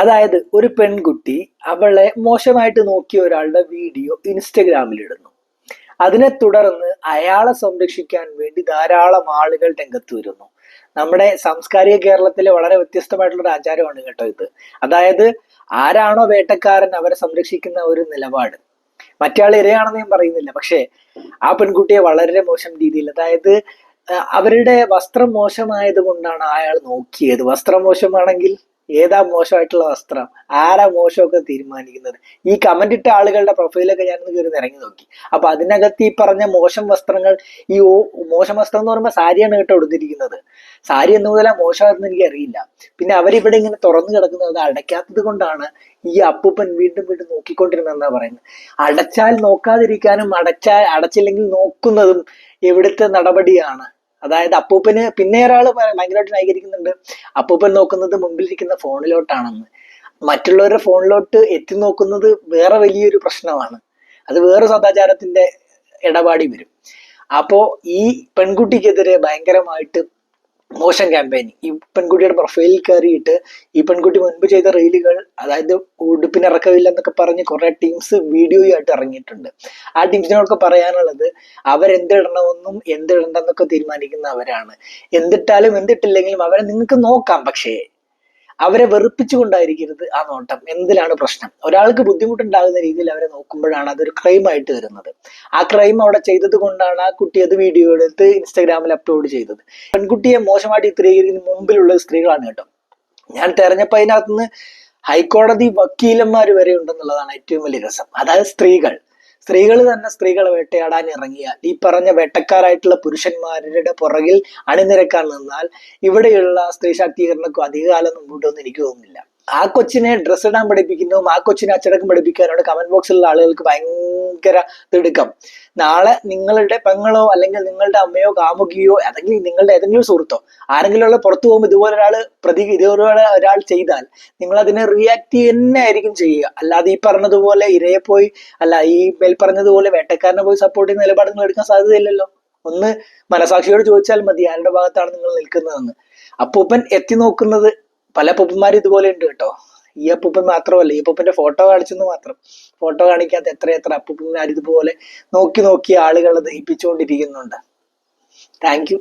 അതായത് ഒരു പെൺകുട്ടി അവളെ മോശമായിട്ട് നോക്കിയ ഒരാളുടെ വീഡിയോ ഇൻസ്റ്റഗ്രാമിൽ ഇടുന്നു. അതിനെ തുടർന്ന് അയാളെ സംരക്ഷിക്കാൻ വേണ്ടി ധാരാളം ആളുകൾ രംഗത്ത് വരുന്നു. നമ്മുടെ സാംസ്കാരിക കേരളത്തിലെ വളരെ വ്യത്യസ്തമായിട്ടുള്ള ഒരു ആചാരമാണ് കേട്ടോ ഇത്. അതായത് ആരാണോ വേട്ടക്കാരൻ അവരെ സംരക്ഷിക്കുന്ന ഒരു നിലപാട്. മറ്റയാൾ ഇരയാണെന്ന് ഞാൻ പറയുന്നില്ല, പക്ഷേ ആ പെൺകുട്ടിയെ വളരെ മോശം രീതിയിൽ, അതായത് അവരുടെ വസ്ത്രം മോശമായത് കൊണ്ടാണ് അയാൾ നോക്കിയത്. വസ്ത്രം മോശമാണെങ്കിൽ ഏതാ മോശമായിട്ടുള്ള വസ്ത്രം, ആരാ മോശമൊക്കെ തീരുമാനിക്കുന്നത്? ഈ കമന്റ് ഇട്ട ആളുകളുടെ പ്രൊഫൈലൊക്കെ ഞാനൊന്ന് കയറി ഇറങ്ങി നോക്കി. അപ്പൊ അതിനകത്ത് ഈ പറഞ്ഞ മോശം വസ്ത്രങ്ങൾ, ഈ മോശം വസ്ത്രം എന്ന് പറയുമ്പോൾ സാരിയാണ് കേട്ടോ എടുത്തിരിക്കുന്നത്. സാരി എന്ന് മുതലാ മോശമാണെന്ന് എനിക്ക് അറിയില്ല. പിന്നെ അവരിവിടെ ഇങ്ങനെ തുറന്നു കിടക്കുന്നത് അത് അടയ്ക്കാത്തത് കൊണ്ടാണ് ഈ അപ്പൂപ്പൻ വീണ്ടും വീണ്ടും നോക്കിക്കൊണ്ടിരുന്നെന്നാ പറയുന്നത്. അടച്ചാൽ നോക്കാതിരിക്കാനും അടച്ചില്ലെങ്കിൽ നോക്കുന്നതും എവിടുത്തെ നടപടിയാണ്? അതായത് അപ്പൂപ്പന് പിന്നെ ഒരാൾ ഭയങ്കരമായിട്ട് ന്യായീകരിക്കുന്നുണ്ട്, അപ്പൂപ്പൻ നോക്കുന്നത് മുമ്പിലിരിക്കുന്ന ഫോണിലോട്ടാണെന്ന്. മറ്റുള്ളവരുടെ ഫോണിലോട്ട് എത്തി നോക്കുന്നത് വേറെ വലിയൊരു പ്രശ്നമാണ്. അത് വേറെ സദാചാരത്തിന്റെ ഇടപാടി വരും. അപ്പോ ഈ പെൺകുട്ടിക്കെതിരെ ഭയങ്കരമായിട്ട് മോശം ക്യാമ്പയിൻ ഈ പെൺകുട്ടിയുടെ പ്രൊഫൈലിൽ കയറിയിട്ട് ഈ പെൺകുട്ടി മുൻപ് ചെയ്ത റീലുകൾ, അതായത് ഉടുപ്പിനിറക്കമില്ല എന്നൊക്കെ പറഞ്ഞ് കുറെ ടീംസ് വീഡിയോ ആയിട്ട് ഇറങ്ങിയിട്ടുണ്ട്. ആ ടീംസിനോടൊക്കെ പറയാനുള്ളത്, അവരെന്തിടണമെന്നും എന്തിടണ്ടെന്നൊക്കെ തീരുമാനിക്കുന്ന അവരാണ്. എന്തിട്ടാലും എന്തിട്ടില്ലെങ്കിലും അവരെ നിങ്ങൾക്ക് നോക്കാം, പക്ഷേ അവരെ വെറുപ്പിച്ചുകൊണ്ടായിരിക്കരുത് ആ നോട്ടം. എന്തിലാണ് പ്രശ്നം? ഒരാൾക്ക് ബുദ്ധിമുട്ടുണ്ടാകുന്ന രീതിയിൽ അവരെ നോക്കുമ്പോഴാണ് അതൊരു ക്രൈമായിട്ട് വരുന്നത്. ആ ക്രൈം അവിടെ ചെയ്തത് കൊണ്ടാണ് ആ കുട്ടി അത് വീഡിയോ എടുത്ത് ഇൻസ്റ്റാഗ്രാമിൽ അപ്ലോഡ് ചെയ്തത്. പെൺകുട്ടിയെ മോശമായിട്ട് ചിത്രീകരിക്കുന്ന മുമ്പിലുള്ള സ്ത്രീകളാണ് കേട്ടോ. ഞാൻ തെരഞ്ഞപ്പോൾ അതിനകത്തുനിന്ന് ഹൈക്കോടതി വക്കീലന്മാർ വരെ ഉണ്ടെന്നുള്ളതാണ് ഏറ്റവും വലിയ രസം. അതായത് സ്ത്രീകൾ തന്നെ സ്ത്രീകളെ വേട്ടയാടാൻ ഇറങ്ങിയാൽ, ഈ പറഞ്ഞ വേട്ടക്കാരായിട്ടുള്ള പുരുഷന്മാരുടെ പുറകിൽ അണിനിരക്കാൻ നിന്നാൽ ഇവിടെയുള്ള സ്ത്രീ ശാക്തീകരണക്കും അധികകാലം മുമ്പോട്ടൊന്നും എനിക്ക് തോന്നുന്നില്ല. ആ കൊച്ചിനെ ഡ്രസ്സ് ഇടാൻ പഠിപ്പിക്കുന്നതും ആ കൊച്ചിനെ അച്ചടക്കം പഠിപ്പിക്കാനാണ് കമന്റ് ബോക്സിലുള്ള ആളുകൾക്ക് ഭയങ്കര തിടുക്കം. നാളെ നിങ്ങളുടെ പെങ്ങളോ അല്ലെങ്കിൽ നിങ്ങളുടെ അമ്മയോ കാമുകിയോ അല്ലെങ്കിൽ നിങ്ങളുടെ ഏതെങ്കിലും സുഹൃത്തോ ആരെങ്കിലും ഉള്ള പുറത്തു പോകുമ്പോൾ ഇതുപോലെ ഒരാൾ ചെയ്താൽ നിങ്ങൾ അതിനെ റിയാക്ട് തന്നെ ആയിരിക്കും ചെയ്യുക. അല്ലാതെ ഈ പറഞ്ഞതുപോലെ ഇരയെ പോയി, അല്ല ഈ മേൽ പറഞ്ഞതുപോലെ വേട്ടക്കാരനെ പോയി സപ്പോർട്ട് ചെയ്യുന്ന നിലപാട് നിങ്ങൾ എടുക്കാൻ സാധ്യതയില്ലല്ലോ. ഒന്ന് മനസാക്ഷിയോട് ചോദിച്ചാൽ മതി ആരുടെ ഭാഗത്താണ് നിങ്ങൾ നിൽക്കുന്നതെന്ന്. അപ്പൂപ്പൻ എത്തി നോക്കുന്നത്, പല അപ്പൂപ്പന്മാരും ഇതുപോലെ ഉണ്ട് കേട്ടോ. ഈ അപ്പൂപ്പൻ മാത്രമല്ല, ഈ അപ്പൂപ്പന്റെ ഫോട്ടോ കാണിച്ചെന്ന് മാത്രം, ഫോട്ടോ കാണിക്കാത്ത എത്ര അപ്പൂപ്പന്മാർ ഇതുപോലെ നോക്കി ആളുകളെ ദഹിപ്പിച്ചുകൊണ്ടിരിക്കുന്നുണ്ട്. Thank you.